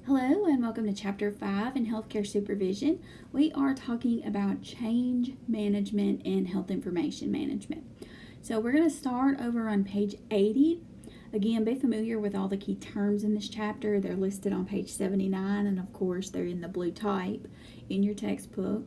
Hello and welcome to Chapter 5 in Healthcare Supervision. We are talking about change management and health information management. So we're going to start over on page 80. Again, be familiar with all the key terms in this chapter. They're listed on page 79, and of course they're in the blue type in your textbook.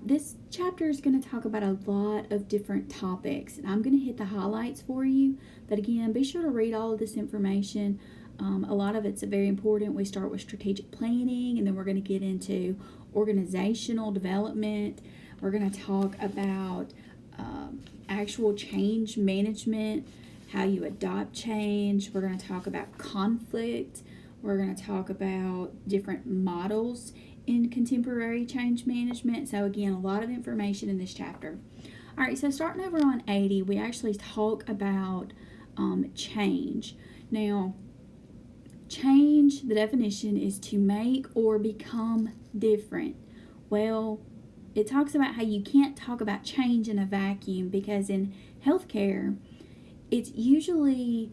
This chapter is going to talk about a lot of different topics, and I'm going to hit the highlights for you. But again, be sure to read all of this information. A lot of it's very important. We start with strategic planning, and then we're going to get into organizational development. We're going to talk about actual change management, how you adopt change. We're going to talk about conflict. We're going to talk about different models in contemporary change management. So again, a lot of information in this chapter. All right, so starting over on 80, we actually talk about change. Now, change, the definition is to make or become different. Well, it talks about how you can't talk about change in a vacuum because in healthcare, it's usually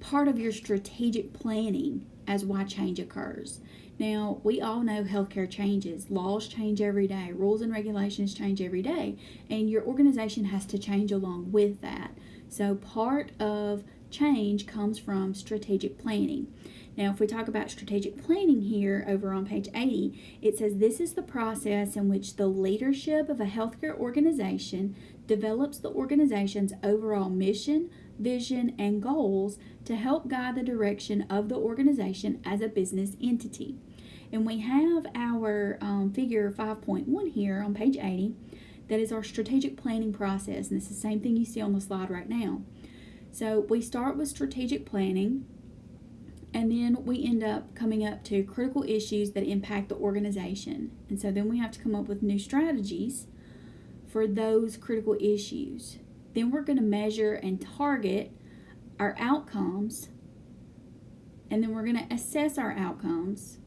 part of your strategic planning as why change occurs. Now, we all know healthcare changes. Laws change every day. Rules and regulations change every day. And your organization has to change along with that. So part of change comes from strategic planning. Now, if we talk about strategic planning here over on page 80, it says this is the process in which the leadership of a healthcare organization develops the organization's overall mission, vision, and goals to help guide the direction of the organization as a business entity. And we have our figure 5.1 here on page 80. That is our strategic planning process, and it's the same thing you see on the slide right now. So we start with strategic planning, and then we end up coming up to critical issues that impact the organization. And so then we have to come up with new strategies for those critical issues. Then we're going to measure and target our outcomes, and then we're going to assess our outcomes,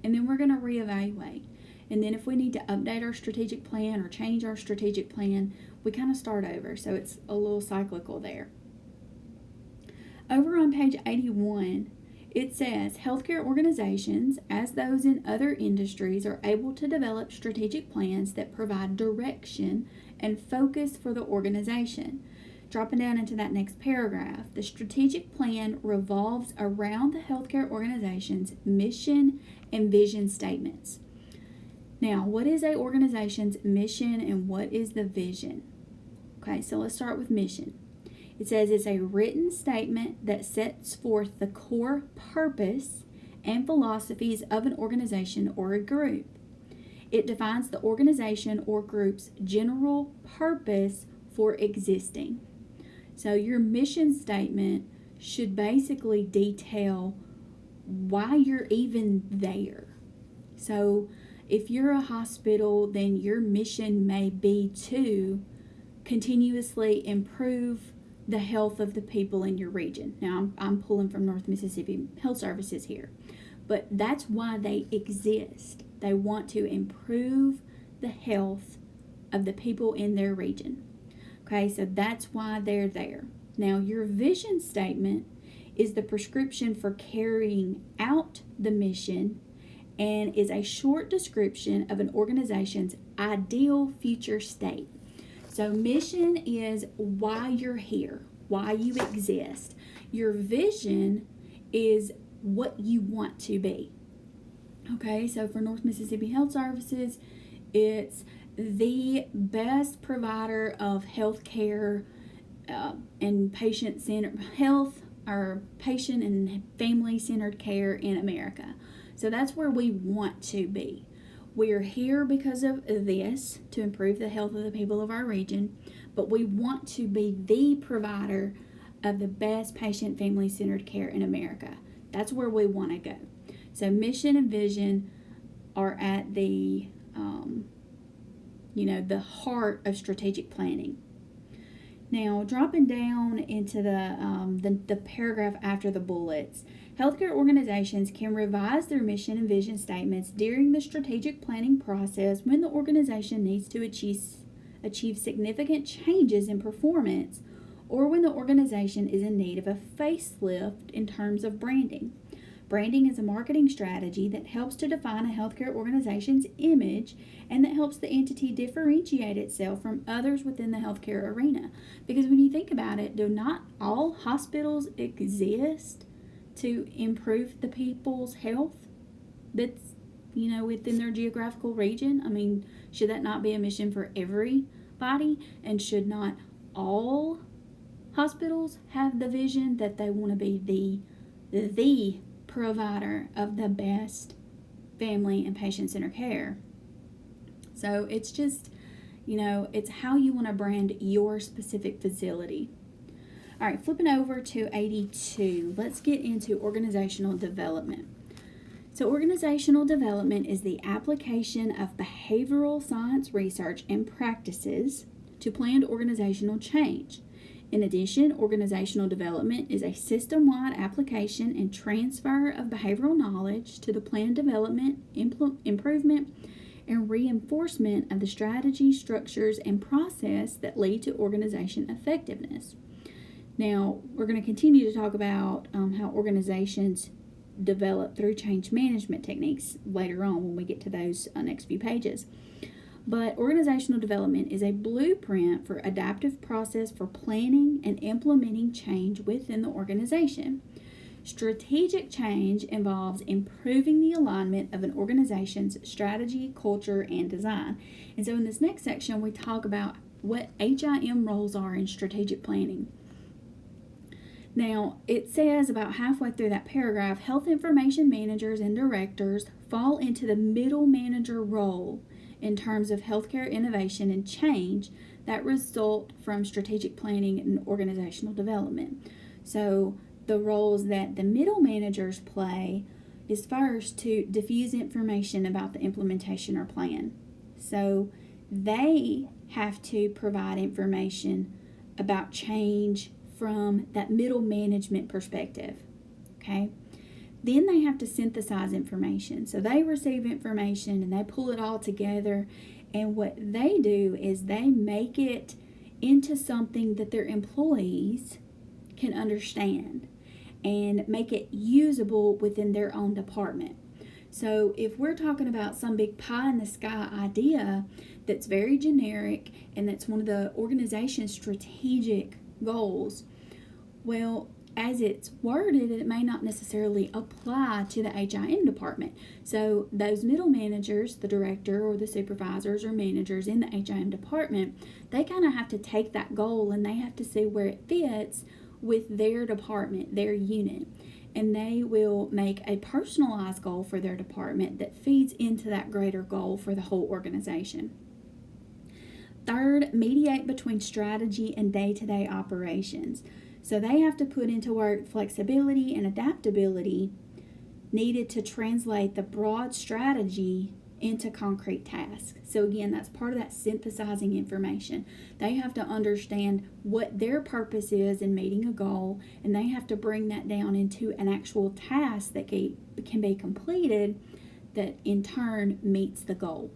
and then we're going to reevaluate. And then if we need to update our strategic plan or change our strategic plan, we kind of start over. So it's a little cyclical there. Over on page 81, it says healthcare organizations, as those in other industries, are able to develop strategic plans that provide direction and focus for the organization. Dropping down into that next paragraph, the strategic plan revolves around the healthcare organization's mission and vision statements. Now, what is an organization's mission and what is the vision? Okay, so let's start with mission. It says it's a written statement that sets forth the core purpose and philosophies of an organization or a group. It defines the organization or group's general purpose for existing. So your mission statement should basically detail why you're even there. So if you're a hospital, then your mission may be to continuously improve the health of the people in your region. Now, I'm pulling from North Mississippi Health Services here, but that's why they exist. They want to improve the health of the people in their region. Okay, so that's why they're there. Now, your vision statement is the prescription for carrying out the mission and is a short description of an organization's ideal future state. So mission is why you're here, why you exist. Your vision is what you want to be. Okay, so for North Mississippi Health Services, it's the best provider of health care and patient-centered health or patient and family-centered care in America. So that's where we want to be. We're here because of this, to improve the health of the people of our region, but we want to be the provider of the best patient family-centered care in America. That's where we want to go. So mission and vision are at the heart of strategic planning. Now, dropping down into the paragraph after the bullets, healthcare organizations can revise their mission and vision statements during the strategic planning process when the organization needs to achieve significant changes in performance or when the organization is in need of a facelift in terms of branding. Branding is a marketing strategy that helps to define a healthcare organization's image and that helps the entity differentiate itself from others within the healthcare arena. Because when you think about it, do not all hospitals exist to improve the people's health that's, within their geographical region? I mean, should that not be a mission for everybody? And should not all hospitals have the vision that they want to be the provider of the best family and patient-centered care? So it's just, it's how you want to brand your specific facility. All right, flipping over to 82, let's get into organizational development. So organizational development is the application of behavioral science research and practices to planned organizational change. In addition, organizational development is a system-wide application and transfer of behavioral knowledge to the planned development, improvement, and reinforcement of the strategy, structures, and process that lead to organization effectiveness. Now, we're going to continue to talk about how organizations develop through change management techniques later on when we get to those next few pages. But organizational development is a blueprint for adaptive process for planning and implementing change within the organization. Strategic change involves improving the alignment of an organization's strategy, culture, and design. And so in this next section, we talk about what HIM roles are in strategic planning. Now, it says about halfway through that paragraph, health information managers and directors fall into the middle manager role in terms of healthcare innovation and change that result from strategic planning and organizational development. So the roles that the middle managers play is first to diffuse information about the implementation or plan. So they have to provide information about change from that middle management perspective, okay? Then they have to synthesize information. So they receive information and they pull it all together, and what they do is they make it into something that their employees can understand and make it usable within their own department. So if we're talking about some big pie in the sky idea that's very generic and that's one of the organization's strategic goals, well, as it's worded, it may not necessarily apply to the HIM department. So those middle managers, the director or the supervisors or managers in the HIM department, they kind of have to take that goal and they have to see where it fits with their department, their unit. And they will make a personalized goal for their department that feeds into that greater goal for the whole organization. Third, mediate between strategy and day-to-day operations. So they have to put into work flexibility and adaptability needed to translate the broad strategy into concrete tasks. So again, that's part of that synthesizing information. They have to understand what their purpose is in meeting a goal, and they have to bring that down into an actual task that can be completed that in turn meets the goal.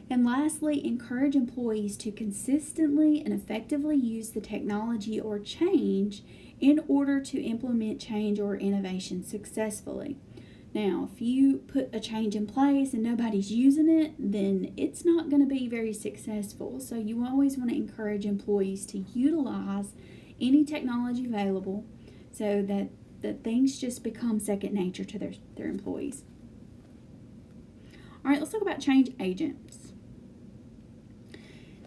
And lastly, encourage employees to consistently and effectively use the technology or change in order to implement change or innovation successfully. Now, if you put a change in place and nobody's using it, then it's not going to be very successful. So you always want to encourage employees to utilize any technology available so that things just become second nature to their employees. All right, let's talk about change agents.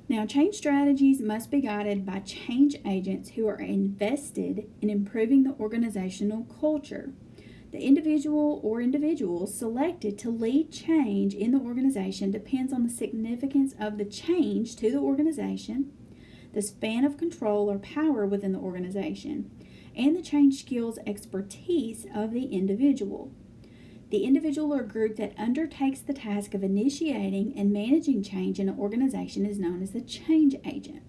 Now, change strategies must be guided by change agents who are invested in improving the organizational culture. The individual or individuals selected to lead change in the organization depends on the significance of the change to the organization, the span of control or power within the organization, and the change skills expertise of the individual. The individual or group that undertakes the task of initiating and managing change in an organization is known as the change agent.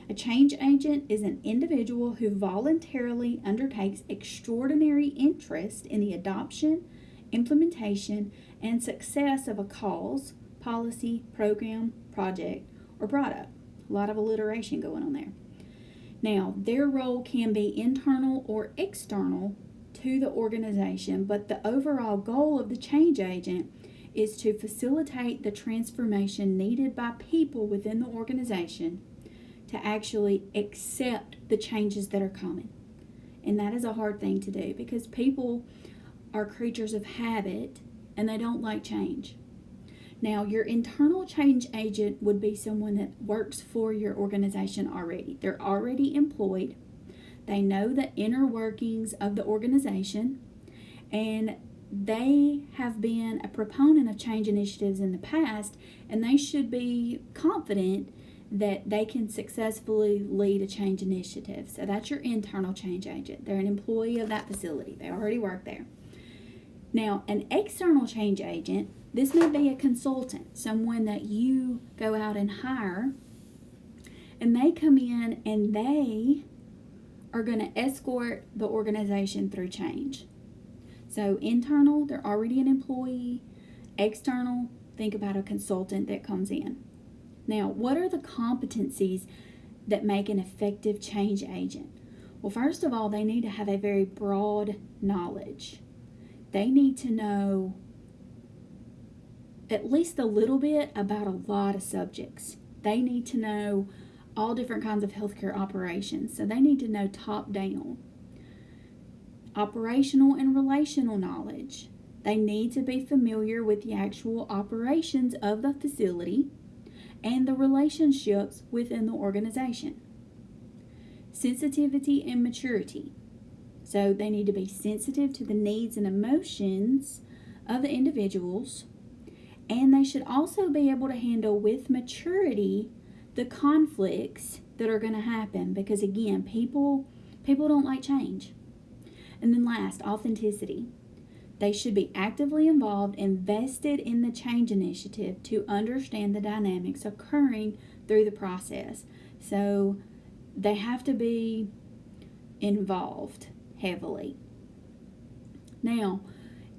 A change agent is an individual who voluntarily undertakes extraordinary interest in the adoption, implementation, and success of a cause, policy, program, project, or product. A lot of alliteration going on there. Now, their role can be internal or external to the organization, but the overall goal of the change agent is to facilitate the transformation needed by people within the organization to actually accept the changes that are coming. And that is a hard thing to do because people are creatures of habit and they don't like change. Now, your internal change agent would be someone that works for your organization already. They're already employed. They know the inner workings of the organization, and they have been a proponent of change initiatives in the past, and they should be confident that they can successfully lead a change initiative. So that's your internal change agent. They're an employee of that facility. They already work there. Now, an external change agent, this may be a consultant, someone that you go out and hire, and they come in and they are going to escort the organization through change. So internal, they're already an employee. External, think about a consultant that comes in. Now, what are the competencies that make an effective change agent? Well, first of all, they need to have a very broad knowledge. They need to know at least a little bit about a lot of subjects. They need to know all different kinds of healthcare operations. So they need to know top down. Operational and relational knowledge. They need to be familiar with the actual operations of the facility and the relationships within the organization. Sensitivity and maturity. So they need to be sensitive to the needs and emotions of the individuals, and they should also be able to handle with maturity the conflicts that are going to happen, because again, people don't like change. And then last, authenticity. They should be actively involved, invested in the change initiative to understand the dynamics occurring through the process. So they have to be involved heavily. Now,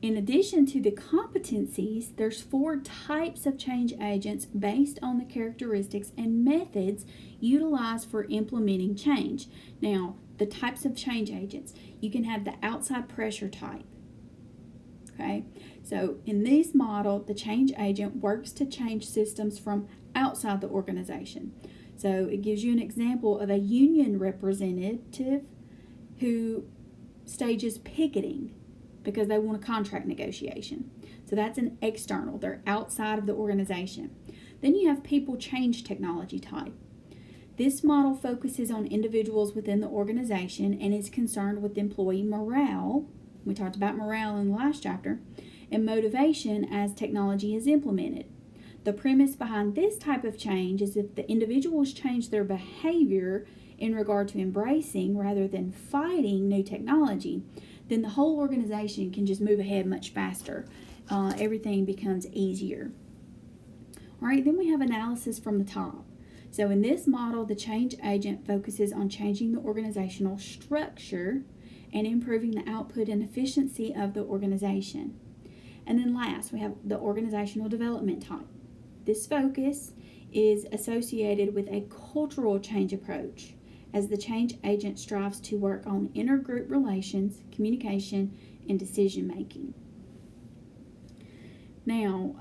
in addition to the competencies, there's 4 types of change agents based on the characteristics and methods utilized for implementing change. Now, the types of change agents, you can have the outside pressure type. Okay, so in this model, the change agent works to change systems from outside the organization. So it gives you an example of a union representative who stages picketing because they want a contract negotiation. So that's an external. They're outside of the organization. Then you have people change technology type. This model focuses on individuals within the organization and is concerned with employee morale. We talked about morale in the last chapter, and motivation as technology is implemented. The premise behind this type of change is if the individuals change their behavior in regard to embracing rather than fighting new technology, then the whole organization can just move ahead much faster. Everything becomes easier. All right, then we have analysis from the top. So in this model, the change agent focuses on changing the organizational structure and improving the output and efficiency of the organization. And then last, we have the organizational development type. This focus is associated with a cultural change approach, as the change agent strives to work on intergroup relations, communication, and decision making. Now,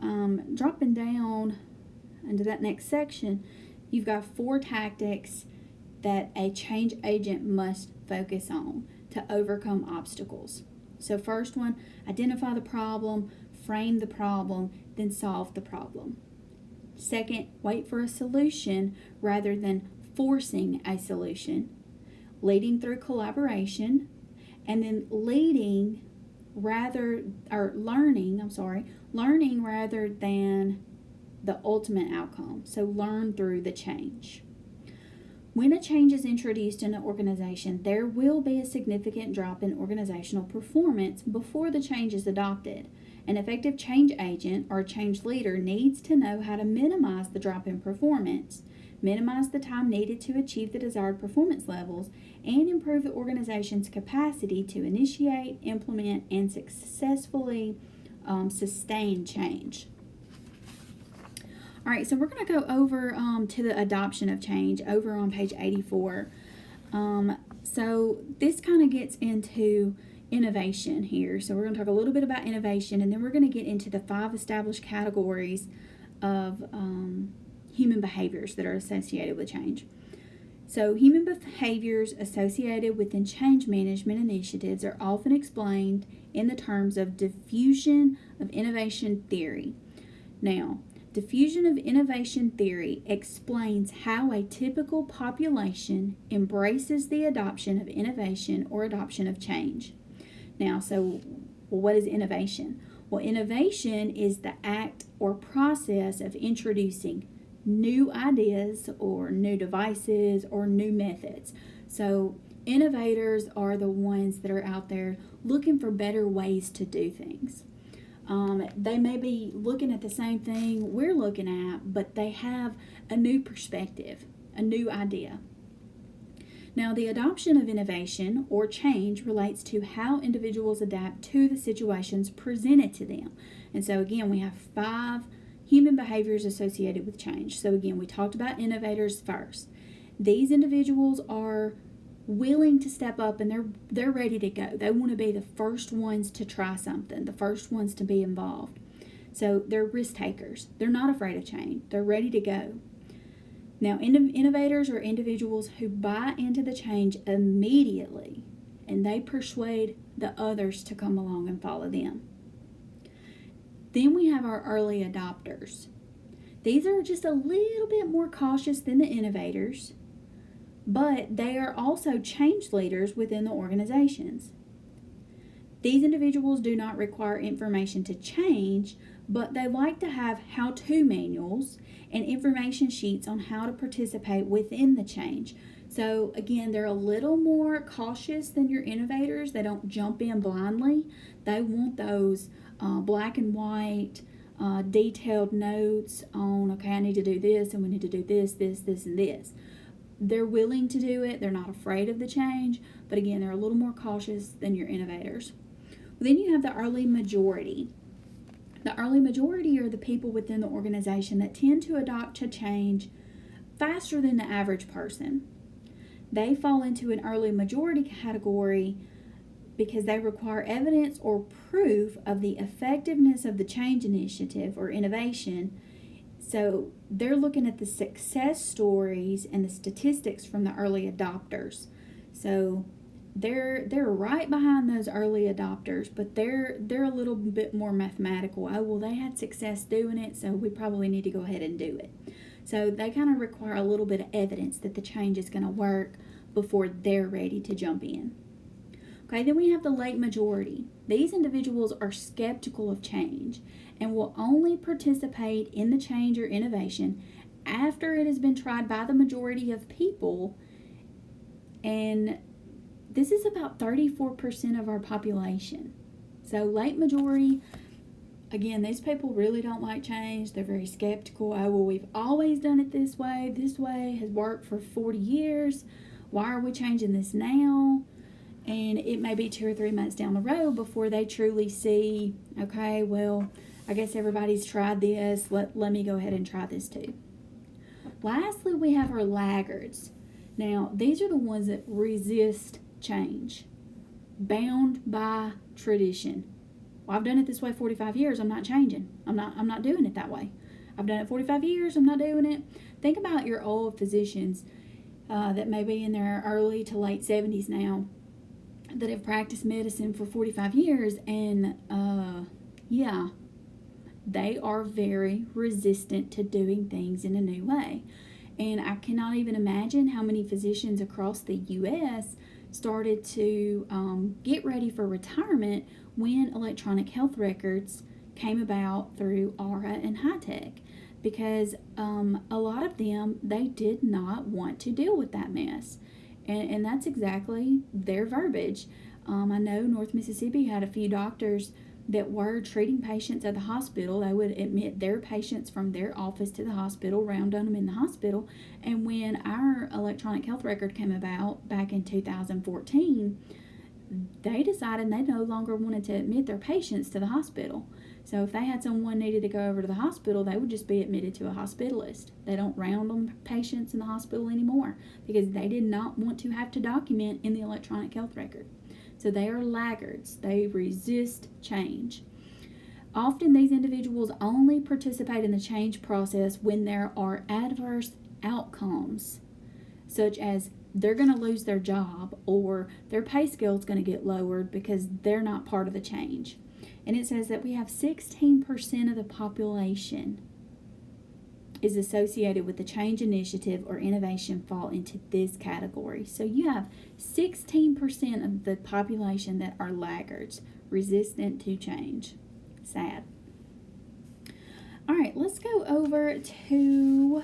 dropping down into that next section, you've got 4 tactics that a change agent must focus on to overcome obstacles. So first one, identify the problem, frame the problem, then solve the problem. Second, wait for a solution rather than forcing a solution. Leading through collaboration, and then learning rather than the ultimate outcome. So learn through the change. When a change is introduced in an organization, there will be a significant drop in organizational performance before the change is adopted. An effective change agent or change leader needs to know how to minimize the drop in performance, minimize the time needed to achieve the desired performance levels, and improve the organization's capacity to initiate, implement, and successfully sustain change. All right, so we're going to go over to the adoption of change over on page 84. So this kind of gets into innovation here. So we're going to talk a little bit about innovation, and then we're going to get into the 5 established categories of human behaviors that are associated with change. So human behaviors associated within change management initiatives are often explained in the terms of diffusion of innovation theory. Now, diffusion of innovation theory explains how a typical population embraces the adoption of innovation or adoption of change. Now, what is innovation? Well, innovation is the act or process of introducing new ideas or new devices or new methods. So innovators are the ones that are out there looking for better ways to do things. They may be looking at the same thing we're looking at, but they have a new perspective, a new idea. Now, the adoption of innovation or change relates to how individuals adapt to the situations presented to them. And so again, we have 5 human behaviors associated with change. So again, we talked about innovators first. These individuals are willing to step up, and they're ready to go. They want to be the first ones to try something, the first ones to be involved. So they're risk takers. They're not afraid of change. They're ready to go. Now, innovators are individuals who buy into the change immediately, and they persuade the others to come along and follow them. Then we have our early adopters. These are just a little bit more cautious than the innovators, but they are also change leaders within the organizations. These individuals do not require information to change, but they like to have how-to manuals and information sheets on how to participate within the change. So again, they're a little more cautious than your innovators. They don't jump in blindly. They want those black and white, detailed notes on, okay, I need to do this, and we need to do this, and this. They're willing to do it. They're not afraid of the change, but again, they're a little more cautious than your innovators. Then you have the early majority. The early majority are the people within the organization that tend to adopt a change faster than the average person. They fall into an early majority category because they require evidence or proof of the effectiveness of the change initiative or innovation. So they're looking at the success stories and the statistics from the early adopters. So they're right behind those early adopters, but they're a little bit more mathematical. Oh, well, they had success doing it, so we probably need to go ahead and do it. So they kind of require a little bit of evidence that the change is going to work before they're ready to jump in. Okay, then we have the late majority. These individuals are skeptical of change and will only participate in the change or innovation after it has been tried by the majority of people. And this is about 34% of our population. So late majority, again, these people really don't like change. They're very skeptical. Oh, well, we've always done it this way. This way has worked for 40 years. Why are we changing this now? And it may be 2 or 3 months down the road before they truly see, okay, well, I guess everybody's tried this. Let me go ahead and try this too. Lastly, we have our laggards. Now, these are the ones that resist change, bound by tradition. Well, I've done it this way 45 years. I'm not changing. I'm not doing it that way. I've done it 45 years. I'm not doing it. Think about your old physicians that may be in their early to late 70s now that have practiced medicine for 45 years, and they are very resistant to doing things in a new way. And I cannot even imagine how many physicians across the U.S. started to get ready for retirement when electronic health records came about through ARA and high-tech, because a lot of them, they did not want to deal with that mess. And that's exactly their verbiage. I know North Mississippi had a few doctors that were treating patients at the hospital. They would admit their patients from their office to the hospital, round on them in the hospital. And when our electronic health record came about back in 2014, they decided they no longer wanted to admit their patients to the hospital. So if they had someone needed to go over to the hospital, they would just be admitted to a hospitalist. They don't round on patients in the hospital anymore because they did not want to have to document in the electronic health record. So they are laggards. They resist change. Often these individuals only participate in the change process when there are adverse outcomes, such as they're going to lose their job or their pay scale is going to get lowered because they're not part of the change. And it says that we have 16% of the population is associated with the change initiative or innovation fall into this category. So you have 16% of the population that are laggards, resistant to change. Sad. All right, let's go over to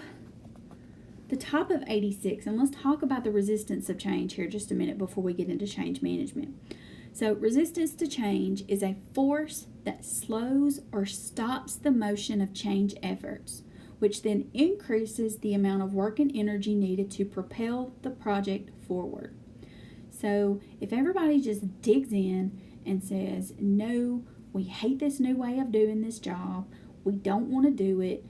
the top of 86, and let's talk about the resistance of change here just a minute before we get into change management. So resistance to change is a force that slows or stops the motion of change efforts, which then increases the amount of work and energy needed to propel the project forward. So if everybody just digs in and says, no, we hate this new way of doing this job, we don't want to do it,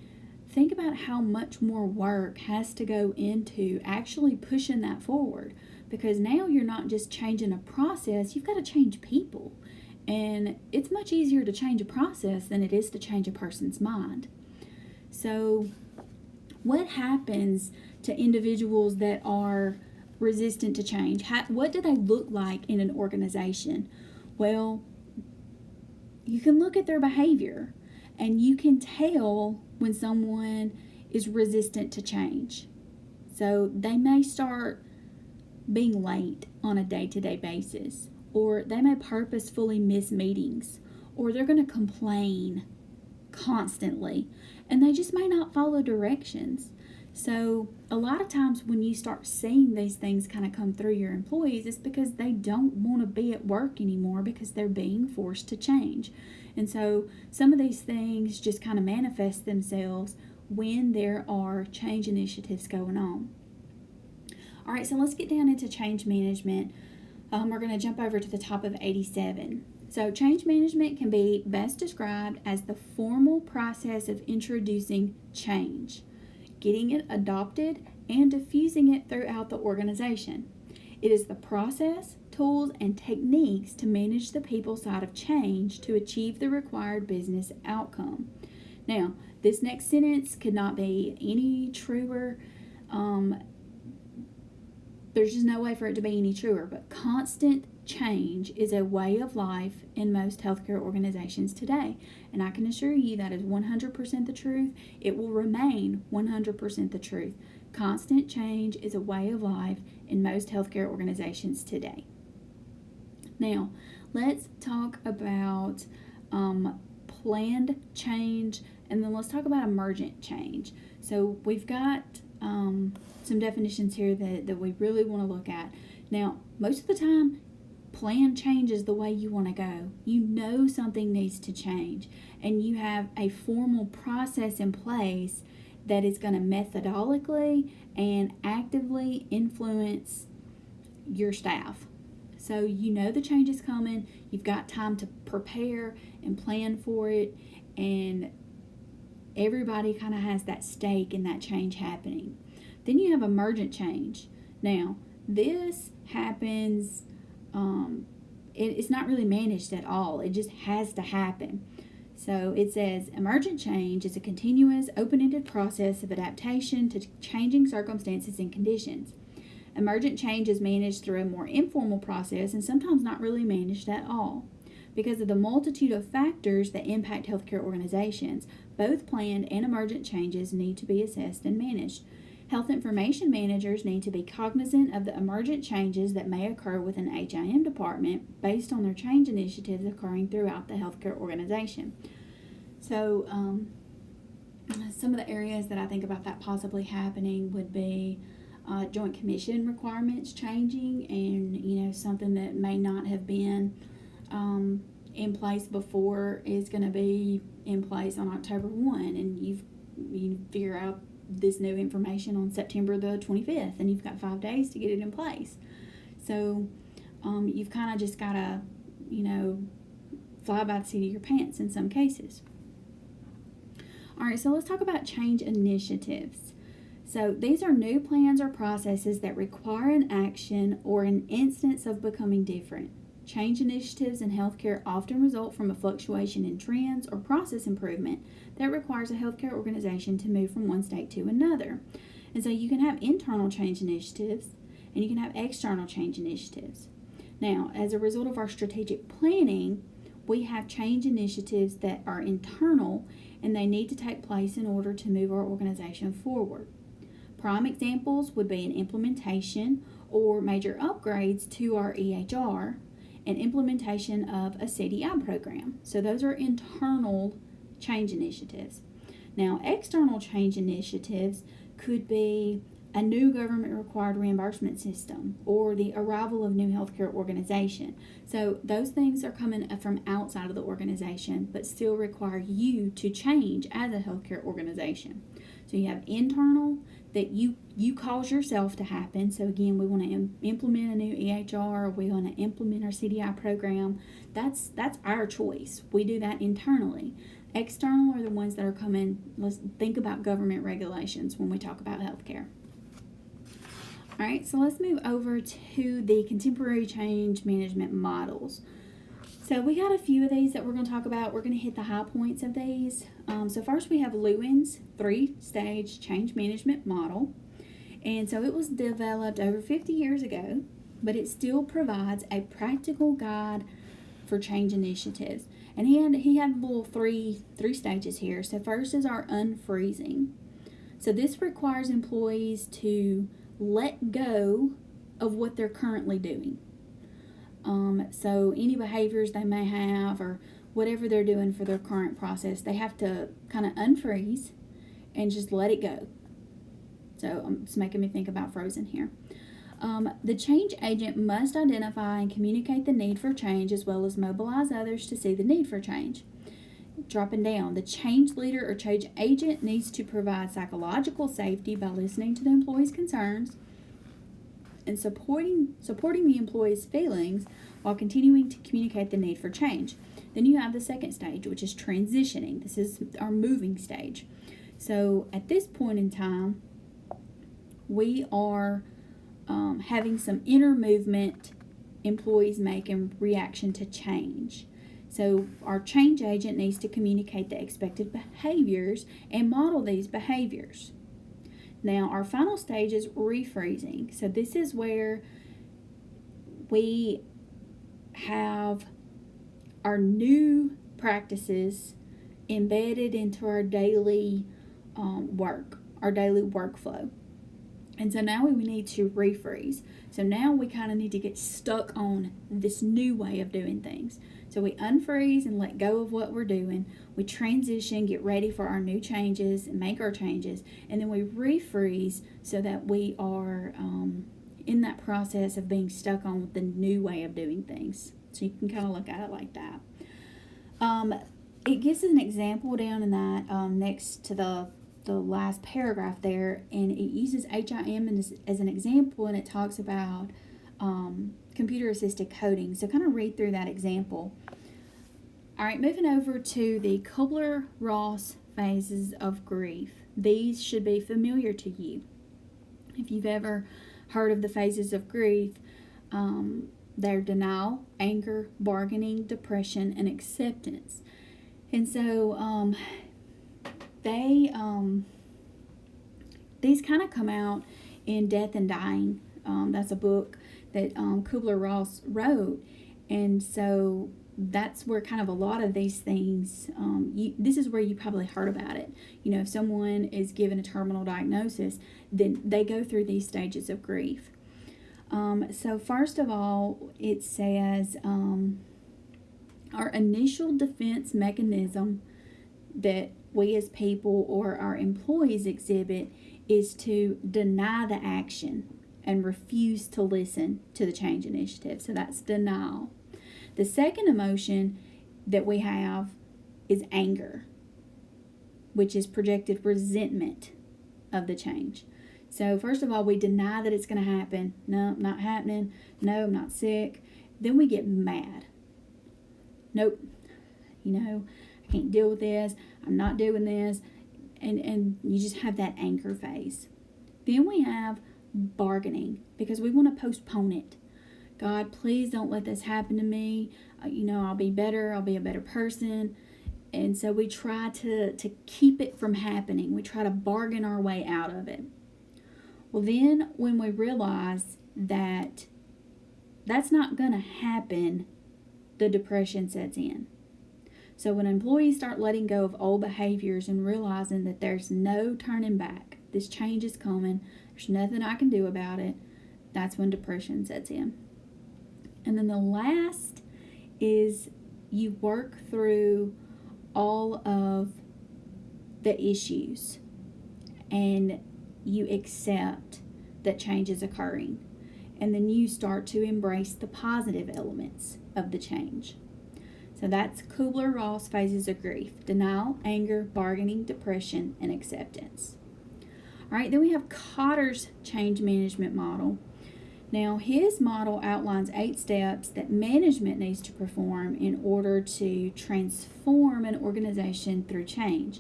think about how much more work has to go into actually pushing that forward, because now you're not just changing a process, you've got to change people. And it's much easier to change a process than it is to change a person's mind. So what happens to individuals that are resistant to change? What do they look like in an organization? Well, you can look at their behavior and you can tell when someone is resistant to change. So they may start being late on a day-to-day basis, or they may purposefully miss meetings, or they're going to complain constantly, and they just may not follow directions. So a lot of times when you start seeing these things kind of come through your employees, it's because they don't want to be at work anymore because they're being forced to change. And so some of these things just kind of manifest themselves when there are change initiatives going on. All right, so let's get down into change management. We're going to jump over to the top of 87. So change management can be best described as the formal process of introducing change, getting it adopted, and diffusing it throughout the organization. It is the process, tools, and techniques to manage the people side of change to achieve the required business outcome. Now, this next sentence could not be any truer. There's just no way for it to be any truer, but constant change is a way of life in most healthcare organizations today. And I can assure you that is 100% the truth. It will remain 100% the truth. Constant change is a way of life in most healthcare organizations today. Now, let's talk about planned change, and then let's talk about emergent change. So we've got some definitions here that we really want to look at. Now, most of the time, planned change is the way you want to go. You know something needs to change, and you have a formal process in place that is going to methodically and actively influence your staff. So you know the change is coming, you've got time to prepare and plan for it, and everybody kind of has that stake in that change happening. Then you have emergent change. Now, this happens, it's not really managed at all. It just has to happen. So it says, emergent change is a continuous, open-ended process of adaptation to changing circumstances and conditions. Emergent change is managed through a more informal process and sometimes not really managed at all. Because of the multitude of factors that impact healthcare organizations, both planned and emergent changes need to be assessed and managed. Health information managers need to be cognizant of the emergent changes that may occur within an HIM department based on their change initiatives occurring throughout the healthcare organization. So some of the areas that I think about that possibly happening would be joint commission requirements changing, and something that may not have been in place before is going to be in place on October 1, and you figure out this new information on September the 25th, and you've got 5 days to get it in place. So you've kind of just got to, fly by the seat of your pants in some cases. All right, so let's talk about change initiatives. So these are new plans or processes that require an action or an instance of becoming different. change initiatives in healthcare often result from a fluctuation in trends or process improvement that requires a healthcare organization to move from one state to another. And so you can have internal change initiatives and you can have external change initiatives. Now, as a result of our strategic planning, we have change initiatives that are internal and they need to take place in order to move our organization forward. Prime examples would be an implementation or major upgrades to our EHR and implementation of a CDI program. So those are internal change initiatives. Now, external change initiatives could be a new government required reimbursement system or the arrival of new healthcare organization. So those things are coming from outside of the organization but still require you to change as a healthcare organization. So you have internal that you cause yourself to happen. So again, we want to implement a new EHR, we want to implement our CDI program. That's our choice. We do that internally. External are the ones that are coming. Let's think about government regulations when we talk about healthcare. All right, so let's move over to the contemporary change management models. So we got a few of these that we're going to talk about. We're going to hit the high points of these. So first we have Lewin's 3-stage change management model. And so it was developed over 50 years ago, but it still provides a practical guide for change initiatives. And he had little three stages here. So first is our unfreezing. So this requires employees to let go of what they're currently doing. So any behaviors they may have or whatever they're doing for their current process, they have to kind of unfreeze and just let it go. So it's making me think about Frozen here. The change agent must identify and communicate the need for change as well as mobilize others to see the need for change. Dropping down, the change leader or change agent needs to provide psychological safety by listening to the employee's concerns and supporting the employee's feelings while continuing to communicate the need for change. Then you have the second stage, which is transitioning. This is our moving stage. So at this point in time, we are having some inner movement employees make in reaction to change. So our change agent needs to communicate the expected behaviors and model these behaviors. Now, our final stage is refreezing. So this is where we have our new practices embedded into our daily work, our daily workflow. And so now we need to refreeze. So now we kind of need to get stuck on this new way of doing things. So we unfreeze and let go of what we're doing. We transition, get ready for our new changes, and make our changes. And then we refreeze so that we are in that process of being stuck on the new way of doing things. So you can kind of look at it like that. It gives an example down in that next to the last paragraph there, and it uses HIM as an example, and it talks about computer assisted coding. So kind of read through that example. All right, moving over to the Kubler-Ross phases of grief. These should be familiar to you. If you've ever heard of the phases of grief, they're denial, anger, bargaining, depression, and acceptance. And so these kind of come out in Death and Dying. That's a book that Kubler-Ross wrote, and so that's where kind of a lot of these things, this is where you probably heard about it. You know, if someone is given a terminal diagnosis, then they go through these stages of grief. So first of all, it says our initial defense mechanism that we as people or our employees exhibit is to deny the action and refuse to listen to the change initiative. So that's denial. The second emotion that we have is anger, which is projected resentment of the change. So first of all, we deny that it's going to happen. No, not happening. No, I'm not sick. Then we get mad. Nope. I can't deal with this. I'm not doing this. And you just have that anger phase. Then we have bargaining because we want to postpone it. God, please don't let this happen to me. I'll be better. I'll be a better person. And so we try to keep it from happening. We try to bargain our way out of it. Well, then when we realize that that's not going to happen, the depression sets in. So when employees start letting go of old behaviors and realizing that there's no turning back, this change is coming, there's nothing I can do about it, that's when depression sets in. And then the last is you work through all of the issues and you accept that change is occurring. And then you start to embrace the positive elements of the change. So that's Kubler-Ross phases of grief: denial, anger, bargaining, depression, and acceptance. All right, then we have Kotter's change management model. Now, his model outlines 8 steps that management needs to perform in order to transform an organization through change.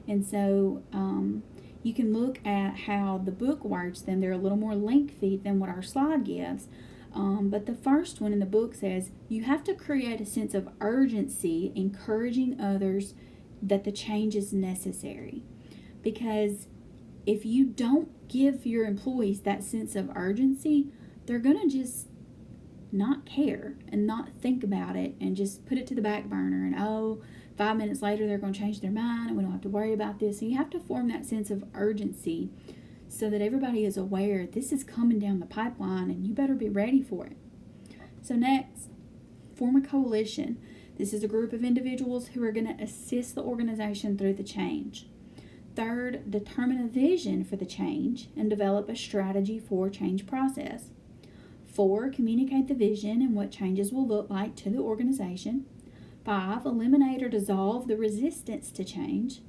And so you can look at how the book words them. They're a little more lengthy than what our slide gives. But the first one in the book says you have to create a sense of urgency, encouraging others that the change is necessary. Because if you don't give your employees that sense of urgency, they're going to just not care and not think about it and just put it to the back burner. And 5 minutes later, they're going to change their mind and we don't have to worry about this. So you have to form that sense of urgency so that everybody is aware this is coming down the pipeline and you better be ready for it. So next, form a coalition. This is a group of individuals who are going to assist the organization through the change. Third, determine a vision for the change and develop a strategy for change process. 4, communicate the vision and what changes will look like to the organization. 5, eliminate or dissolve the resistance to change.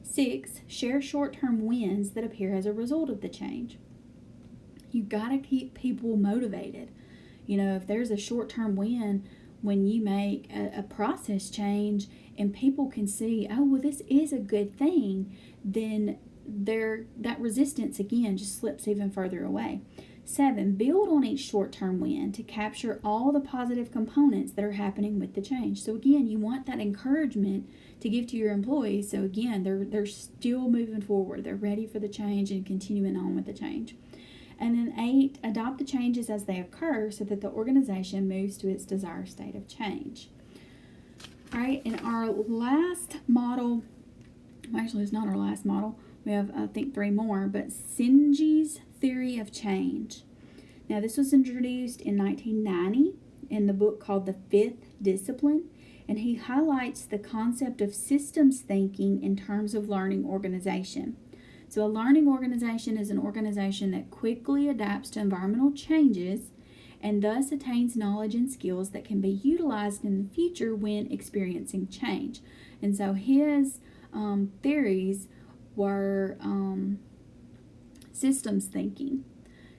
6, share short-term wins that appear as a result of the change. You've got to keep people motivated. If there's a short-term win when you make a process change and people can see, this is a good thing, then that resistance again just slips even further away. 7, build on each short-term win to capture all the positive components that are happening with the change. So again, you want that encouragement to give to your employees. So again, they're still moving forward. They're ready for the change and continuing on with the change. And then 8, adopt the changes as they occur so that the organization moves to its desired state of change. All right, and our last model, actually it's not our last model, we have I think 3 more, but Sinji's theory of change. Now this was introduced in 1990 in the book called The Fifth Discipline, and he highlights the concept of systems thinking in terms of learning organization. So a learning organization is an organization that quickly adapts to environmental changes and thus attains knowledge and skills that can be utilized in the future when experiencing change. And so his theories were systems thinking.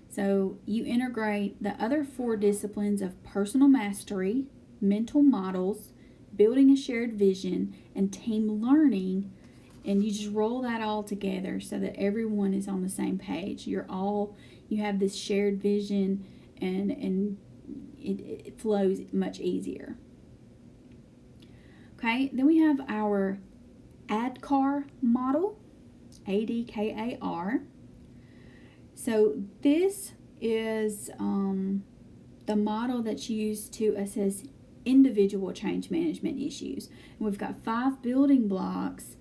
So you integrate the other 4 disciplines of personal mastery, mental models, building a shared vision, and team learning, and you just roll that all together so that everyone is on the same page. You have this shared vision, and it flows much easier. Okay, then we have our ADKAR model, ADKAR. So this is the model that's used to assess individual change management issues. And we've got 5 building blocks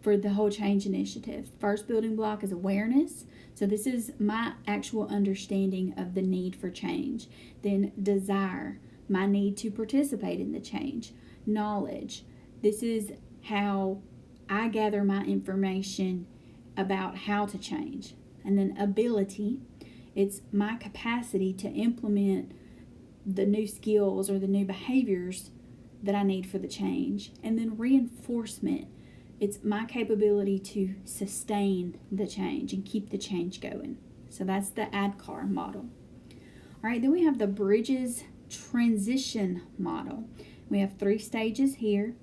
for the whole change initiative. First building block is awareness. So this is my actual understanding of the need for change. Then desire, my need to participate in the change. Knowledge, this is how I gather my information about how to change. And then ability, it's my capacity to implement the new skills or the new behaviors that I need for the change. And then reinforcement, it's my capability to sustain the change and keep the change going. So that's the ADKAR model. All right, then we have the Bridges transition model. We have 3 stages here.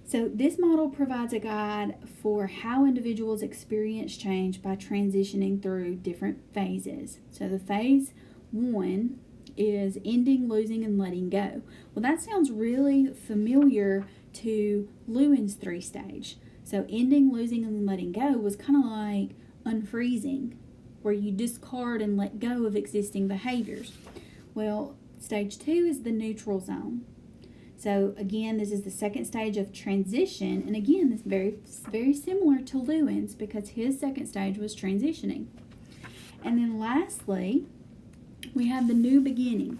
So this model provides a guide for how individuals experience change by transitioning through different phases. So the phase 1 is ending, losing, and letting go. Well, that sounds really familiar to Lewin's 3-stage. So ending, losing, and letting go was kind of like unfreezing, where you discard and let go of existing behaviors. Well, stage 2 is the neutral zone. So again, this is the second stage of transition, and again, this is very similar to Lewin's because his second stage was transitioning. And then lastly, we have the new beginning.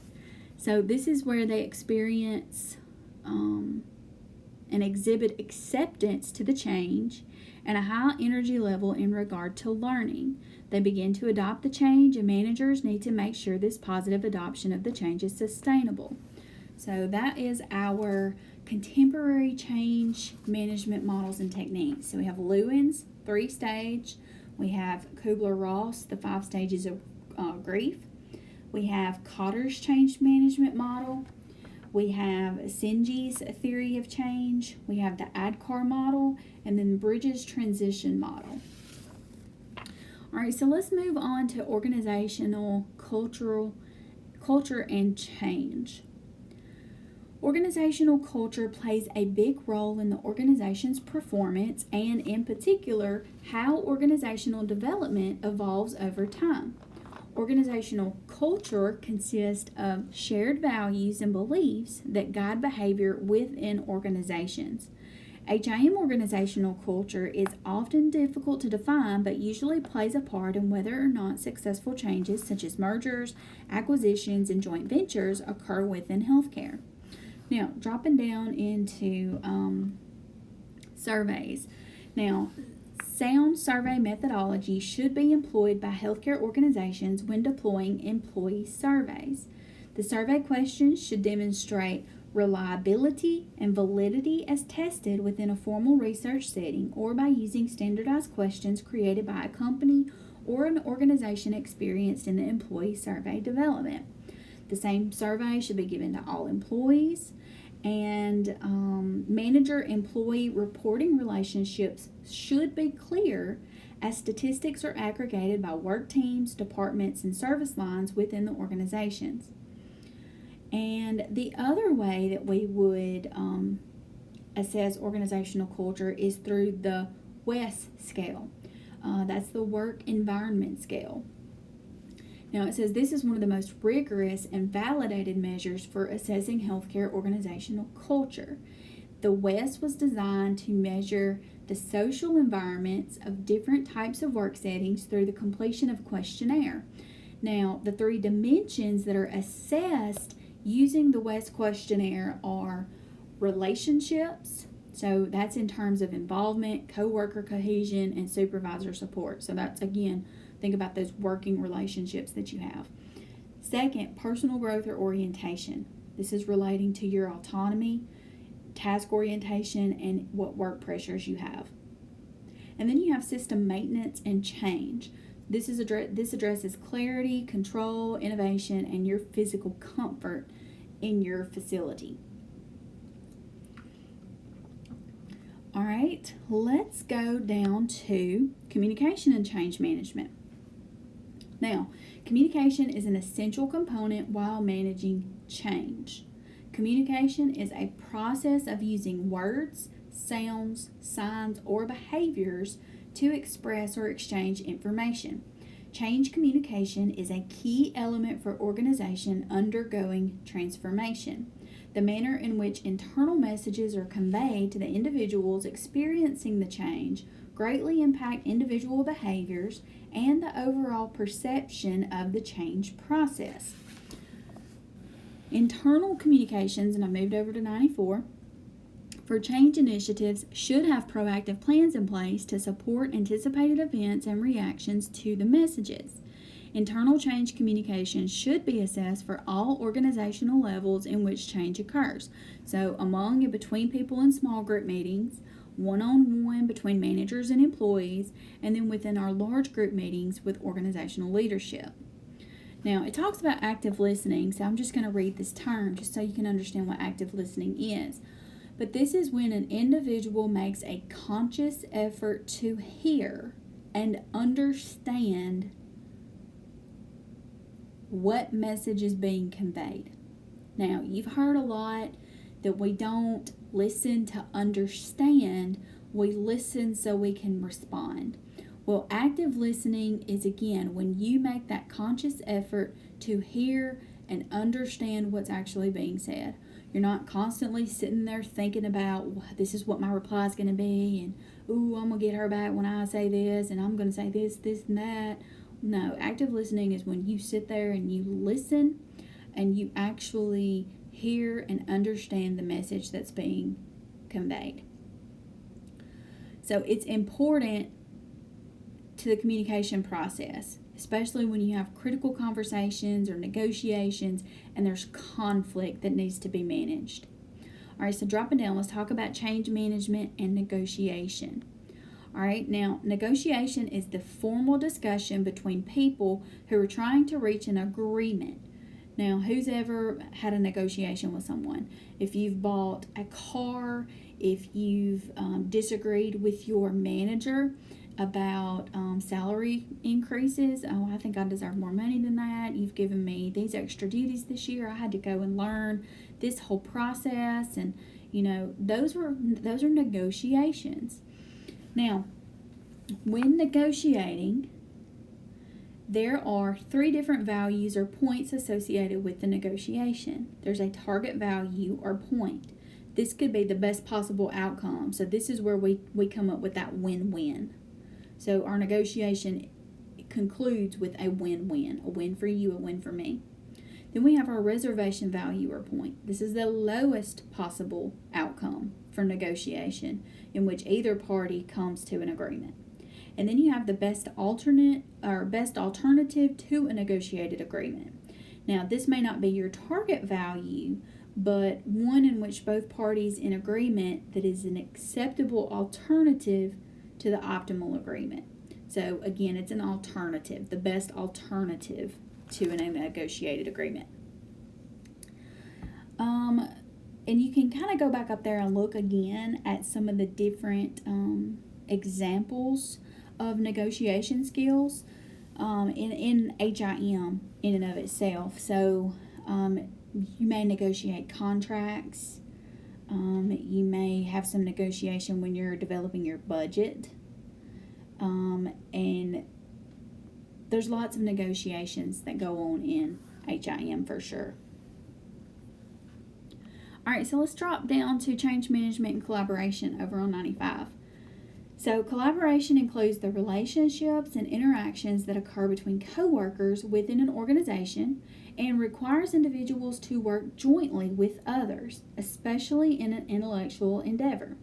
So this is where they experience and exhibit acceptance to the change and a high energy level in regard to learning. They begin to adopt the change, and managers need to make sure this positive adoption of the change is sustainable. So that is our contemporary change management models and techniques. So we have Lewin's 3-stage, we have Kubler-Ross, the 5 stages of grief, we have Kotter's change management model, we have Sinji's theory of change, we have the Adkar model, and then Bridges' transition model. All right, so let's move on to organizational culture and change. Organizational culture plays a big role in the organization's performance and, in particular, how organizational development evolves over time. Organizational culture consists of shared values and beliefs that guide behavior within organizations. HIM organizational culture is often difficult to define, but usually plays a part in whether or not successful changes such as mergers, acquisitions, and joint ventures occur within healthcare. Now, dropping down into surveys. Now, sound survey methodology should be employed by healthcare organizations when deploying employee surveys. The survey questions should demonstrate reliability and validity as tested within a formal research setting or by using standardized questions created by a company or an organization experienced in the employee survey development. The same survey should be given to all employees, and manager-employee reporting relationships should be clear as statistics are aggregated by work teams, departments, and service lines within the organizations. And the other way that we would assess organizational culture is through the WES scale. That's the work environment scale. Now, it says this is one of the most rigorous and validated measures for assessing healthcare organizational culture. The WES was designed to measure the social environments of different types of work settings through the completion of questionnaire. Now, the 3 dimensions that are assessed using the WES questionnaire are relationships, so that's in terms of involvement, coworker cohesion, and supervisor support. So that's, again, think about those working relationships that you have. Second, personal growth or orientation. This is relating to your autonomy, task orientation, and what work pressures you have. And then you have system maintenance and change. This addresses clarity, control, innovation, and your physical comfort in your facility. All right, let's go down to communication and change management. Now, communication is an essential component while managing change. Communication is a process of using words, sounds, signs, or behaviors to express or exchange information. Change communication is a key element for organization undergoing transformation. The manner in which internal messages are conveyed to the individuals experiencing the change greatly impact individual behaviors and the overall perception of the change process. Internal communications, and I moved over to 94, for change initiatives should have proactive plans in place to support anticipated events and reactions to the messages. Internal change communications should be assessed for all organizational levels in which change occurs. So among and between people in small group meetings, one-on-one between managers and employees, and then within our large group meetings with organizational leadership. Now, it talks about active listening, so I'm just going to read this term just so you can understand what active listening is. But this is when an individual makes a conscious effort to hear and understand what message is being conveyed. Now, you've heard a lot that we don't listen to understand, we listen so we can respond. Well, active listening is, again, when you make that conscious effort to hear and understand what's actually being said. You're not constantly sitting there thinking about, this is what my reply is going to be, and, ooh, I'm going to get her back when I say this, and I'm going to say this, this, and that. No, active listening is when you sit there and you listen and you actually hear and understand the message that's being conveyed. So it's important to the communication process, especially when you have critical conversations or negotiations and there's conflict that needs to be managed. All right, so dropping down, let's talk about change management and negotiation. All right, now negotiation is the formal discussion between people who are trying to reach an agreement. Now, who's ever had a negotiation with someone? If you've bought a car, if you've disagreed with your manager about salary increases, oh, I think I deserve more money than that. You've given me these extra duties this year. I had to go and learn this whole process, and those are negotiations. Now, when negotiating, there are 3 different values or points associated with the negotiation. There's a target value or point. This could be the best possible outcome. So this is where we come up with that win-win. So our negotiation concludes with a win-win. A win for you, a win for me. Then we have our reservation value or point. This is the lowest possible outcome for negotiation in which either party comes to an agreement. And then you have the best alternative to a negotiated agreement. Now, this may not be your target value, but one in which both parties in agreement that is an acceptable alternative to the optimal agreement. So again, it's an alternative, the best alternative to a negotiated agreement. And you can kind of go back up there and look again at some of the different examples of negotiation skills in HIM in and of itself. So you may negotiate contracts. You may have some negotiation when you're developing your budget. And there's lots of negotiations that go on in HIM for sure. All right, so let's drop down to change management and collaboration over on 95. So collaboration includes the relationships and interactions that occur between coworkers within an organization and requires individuals to work jointly with others, especially in an intellectual endeavor.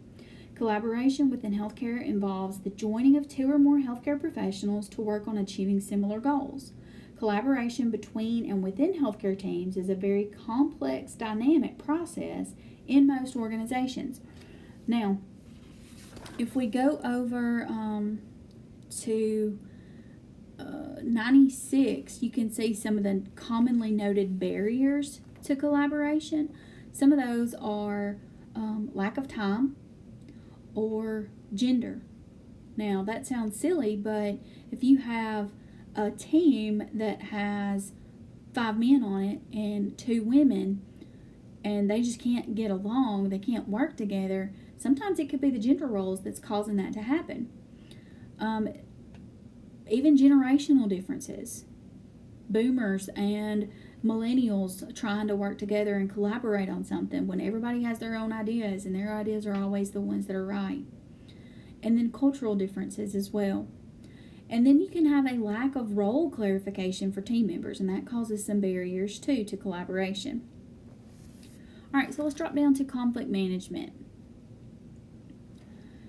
Collaboration within healthcare involves the joining of 2 or more healthcare professionals to work on achieving similar goals. Collaboration between and within healthcare teams is a very complex, dynamic process in most organizations. Now, if we go over to 96, you can see some of the commonly noted barriers to collaboration. Some of those are lack of time or gender. Now, that sounds silly, but if you have a team that has 5 men on it and 2 women, and they just can't get along, they can't work together, sometimes it could be the gender roles that's causing that to happen. Even generational differences. Boomers and millennials trying to work together and collaborate on something when everybody has their own ideas and their ideas are always the ones that are right. And then cultural differences as well. And then you can have a lack of role clarification for team members, and that causes some barriers too to collaboration. All right, so let's drop down to conflict management.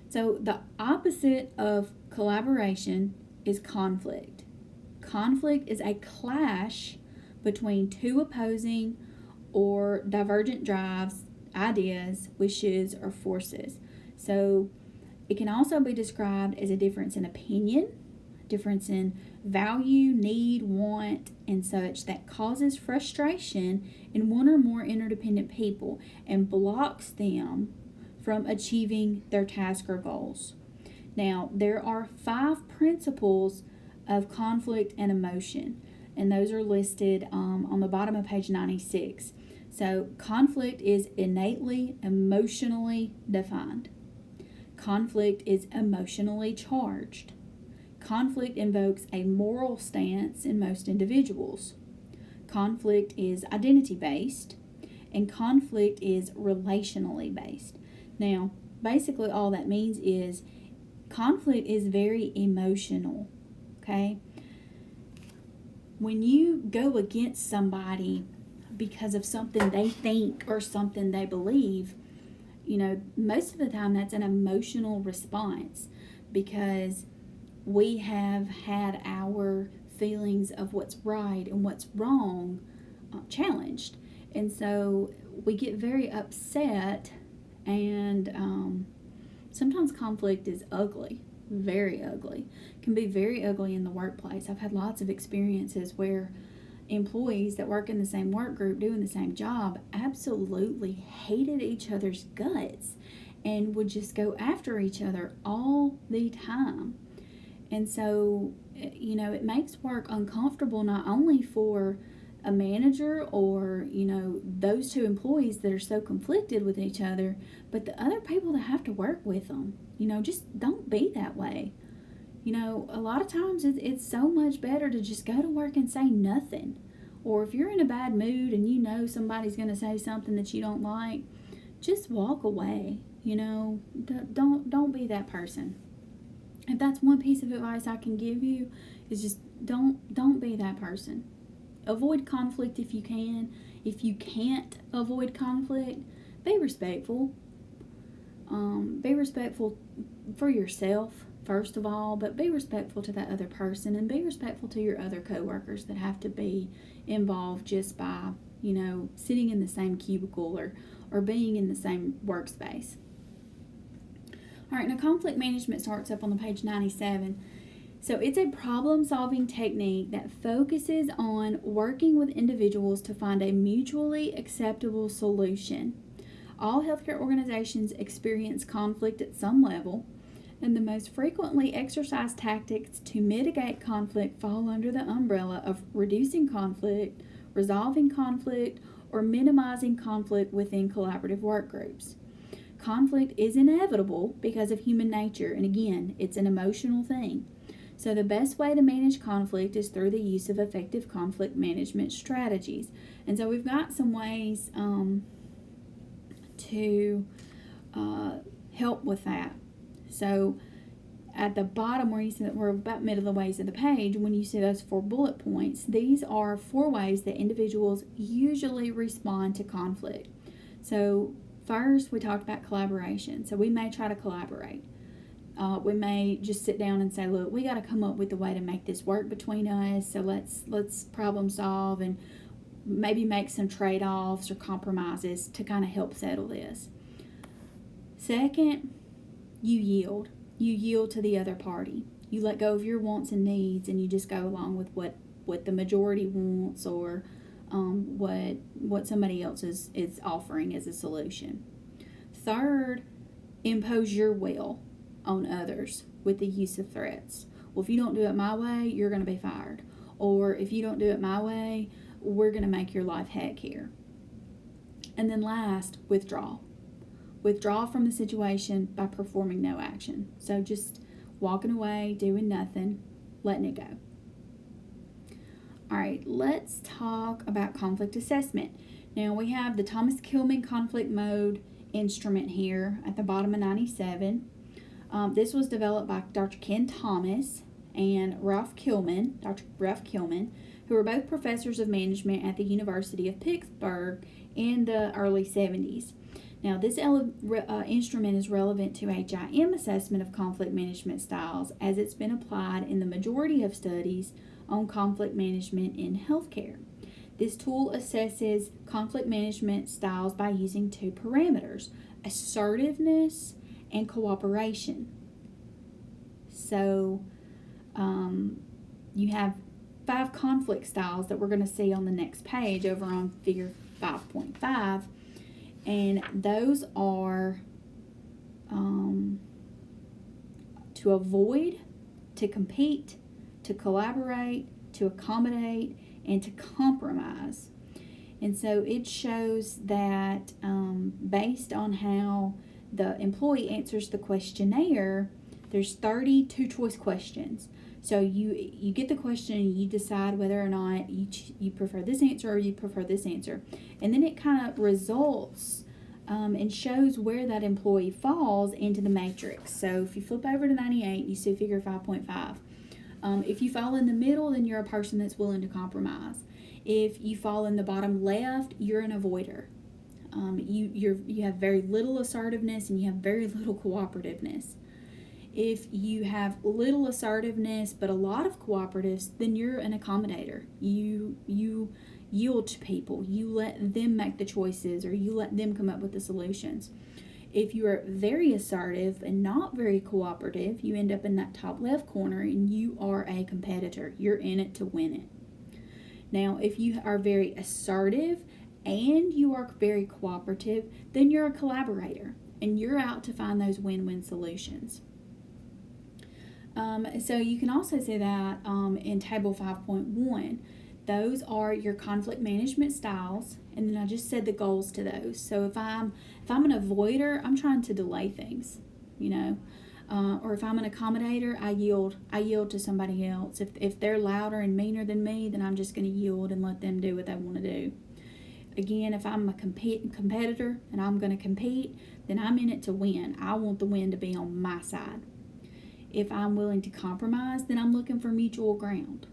So the opposite of collaboration is conflict. Conflict is a clash between 2 opposing or divergent drives, ideas, wishes, or forces. So it can also be described as a difference in opinion, difference in value, need, want, and such that causes frustration in one or more interdependent people and blocks them from achieving their task or goals. Now, there are 5 principles of conflict and emotion. and those are listed on the bottom of page 96. So conflict is innately emotionally defined. Conflict is emotionally charged. Conflict invokes a moral stance in most individuals. Conflict is identity-based, and conflict is relationally based. Now, basically all that means is conflict is very emotional, okay? When you go against somebody because of something they think or something they believe, most of the time that's an emotional response because we have had our feelings of what's right and what's wrong challenged. And so we get very upset, and sometimes conflict is ugly, very ugly. It can be very ugly in the workplace. I've had lots of experiences where employees that work in the same work group doing the same job absolutely hated each other's guts and would just go after each other all the time. And so, it makes work uncomfortable not only for a manager or, those two employees that are so conflicted with each other, but the other people that have to work with them. Just don't be that way. A lot of times it's so much better to just go to work and say nothing. Or if you're in a bad mood and somebody's going to say something that you don't like, just walk away. Don't be that person. If that's one piece of advice I can give you, is just don't be that person. Avoid conflict if you can. If you can't avoid conflict, be respectful. Be respectful for yourself, first of all, but be respectful to that other person and be respectful to your other coworkers that have to be involved just by, sitting in the same cubicle or being in the same workspace. All right, now conflict management starts up on the page 97. So it's a problem-solving technique that focuses on working with individuals to find a mutually acceptable solution. All healthcare organizations experience conflict at some level, and the most frequently exercised tactics to mitigate conflict fall under the umbrella of reducing conflict, resolving conflict, or minimizing conflict within collaborative work groups. Conflict is inevitable because of human nature, and again, it's an emotional thing. So the best way to manage conflict is through the use of effective conflict management strategies. And so we've got some ways to help with that. So at the bottom where you see that we're about middle of the ways of the page, when you see those 4 bullet points, these are 4 ways that individuals usually respond to conflict. So first, we talked about collaboration. So we may try to collaborate. We may just sit down and say, look, we got to come up with a way to make this work between us. So let's problem solve and maybe make some trade-offs or compromises to kind of help settle this. Second, you yield. You yield to the other party. You let go of your wants and needs and you just go along with what the majority wants or what somebody else is offering as a solution. Third, impose your will on others with the use of threats. Well, if you don't do it my way, you're going to be fired. Or if you don't do it my way, we're going to make your life heck here. And then last, withdraw. Withdraw from the situation by performing no action. So just walking away, doing nothing, letting it go. All right, let's talk about conflict assessment. Now we have the Thomas Kilmann conflict mode instrument here at the bottom of 97. This was developed by Dr. Ken Thomas and Dr. Ralph Kilmann, who were both professors of management at the University of Pittsburgh in the early 70s. Now, this instrument is relevant to HIM assessment of conflict management styles as it's been applied in the majority of studies on conflict management in healthcare. This tool assesses conflict management styles by using 2 parameters, assertiveness and cooperation. So you have 5 conflict styles that we're going to see on the next page over on figure 5.5, and those are to avoid, to compete, to collaborate, to accommodate, and to compromise. And so it shows that based on how the employee answers the questionnaire, there's 32 choice questions. So you get the question and you decide whether or not you prefer this answer or you prefer this answer. And then it kind of results and shows where that employee falls into the matrix. So if you flip over to 98, you see figure 5.5. If you fall in the middle, then you're a person that's willing to compromise. If you fall in the bottom left, you're an avoider. You have very little assertiveness and you have very little cooperativeness. If you have little assertiveness but a lot of cooperatives, then you're an accommodator. You yield to people. You let them make the choices, or you let them come up with the solutions. If you are very assertive and not very cooperative, you end up in that top left corner and you are a competitor. You're in it to win it. Now, if you are very assertive and you are very cooperative, then you're a collaborator and you're out to find those win-win solutions. So you can also see that in table 5.1. Those are your conflict management styles, and then I just said the goals to those. So if I'm an avoider, I'm trying to delay things, or if I'm an accommodator, I yield to somebody else. If they're louder and meaner than me, then I'm just going to yield and let them do what they want to do. Again, if I'm a competitor and I'm going to compete, then I'm in it to win. I want the win to be on my side. If I'm willing to compromise, then I'm looking for mutual ground.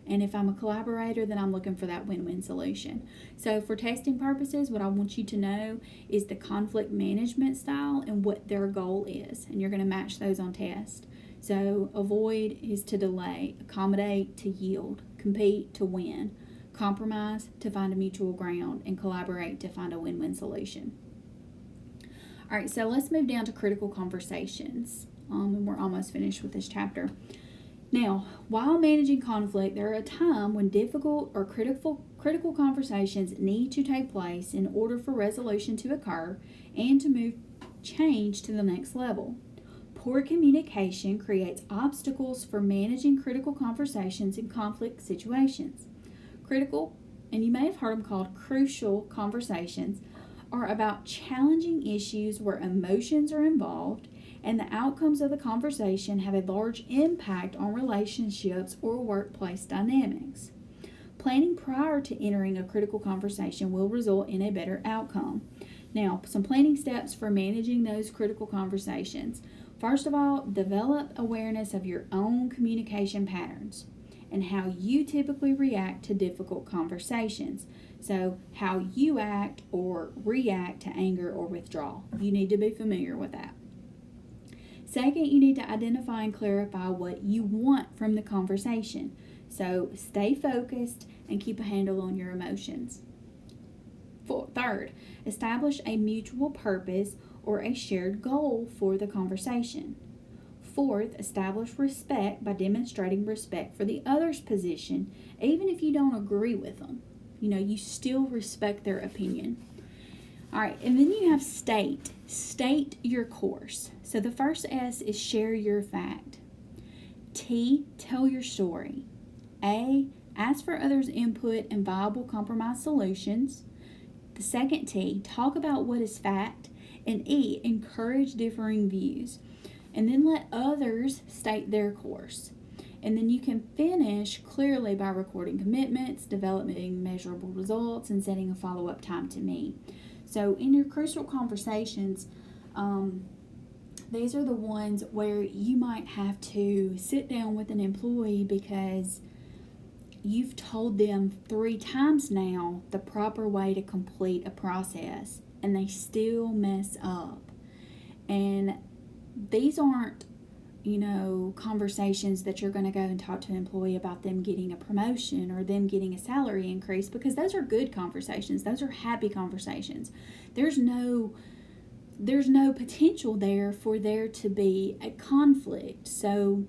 And if I'm a collaborator, then I'm looking for that win-win solution. So for testing purposes, what I want you to know is the conflict management style and what their goal is. And you're going to match those on test. So avoid is to delay, accommodate to yield, compete to win, compromise to find a mutual ground, and collaborate to find a win-win solution. All right, so let's move down to critical conversations. And we're almost finished with this chapter. Now, while managing conflict, there are a time when difficult or critical conversations need to take place in order for resolution to occur and to move change to the next level. Poor communication creates obstacles for managing critical conversations in conflict situations. Critical, and you may have heard them called crucial conversations, are about challenging issues where emotions are involved and the outcomes of the conversation have a large impact on relationships or workplace dynamics. Planning prior to entering a critical conversation will result in a better outcome. Now, some planning steps for managing those critical conversations. First of all, develop awareness of your own communication patterns and how you typically react to difficult conversations. So, how you act or react to anger or withdrawal. You need to be familiar with that. Second, you need to identify and clarify what you want from the conversation. So, stay focused and keep a handle on your emotions. Third, establish a mutual purpose or a shared goal for the conversation. Fourth, establish respect by demonstrating respect for the other's position, even if you don't agree with them. You still respect their opinion. All right, and then you have state. State your course. So the first S is share your fact. T, tell your story. A, ask for others' input and viable compromise solutions. The second T, talk about what is fact. And E, encourage differing views. And then let others state their course. And then you can finish clearly by recording commitments, developing measurable results, and setting a follow-up time to meet. So in your crucial conversations, these are the ones where you might have to sit down with an employee because you've told them 3 times now the proper way to complete a process, and they still mess up. And these aren't, conversations that you're going to go and talk to an employee about them getting a promotion or them getting a salary increase, because those are good conversations. Those are happy conversations. There's no potential there for there to be a conflict. So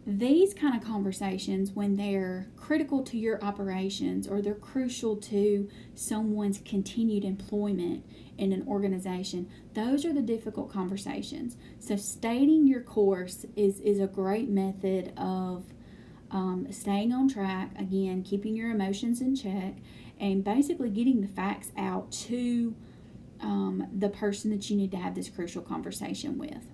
these kind of conversations, when they're critical to your operations or they're crucial to someone's continued employment in an organization, those are the difficult conversations. So stating your course is a great method of staying on track, again, keeping your emotions in check, and basically getting the facts out to the person that you need to have this crucial conversation with.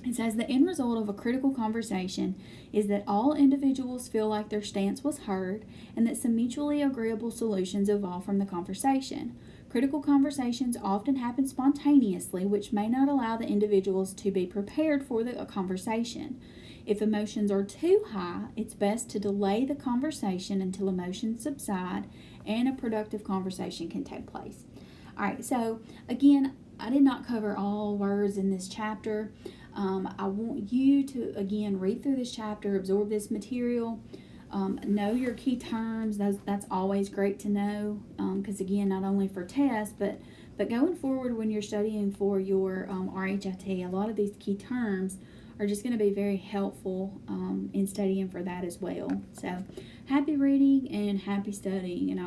It says the end result of a critical conversation is that all individuals feel like their stance was heard and that some mutually agreeable solutions evolve from the conversation. Critical conversations often happen spontaneously, which may not allow the individuals to be prepared for the conversation. If emotions are too high, it's best to delay the conversation until emotions subside and a productive conversation can take place. All right, so again, I did not cover all words in this chapter. I want you to, again, read through this chapter, absorb this material, know your key terms. That's always great to know because, again, not only for tests, but going forward when you're studying for your RHIT, a lot of these key terms are just going to be very helpful in studying for that as well. So happy reading and happy studying, and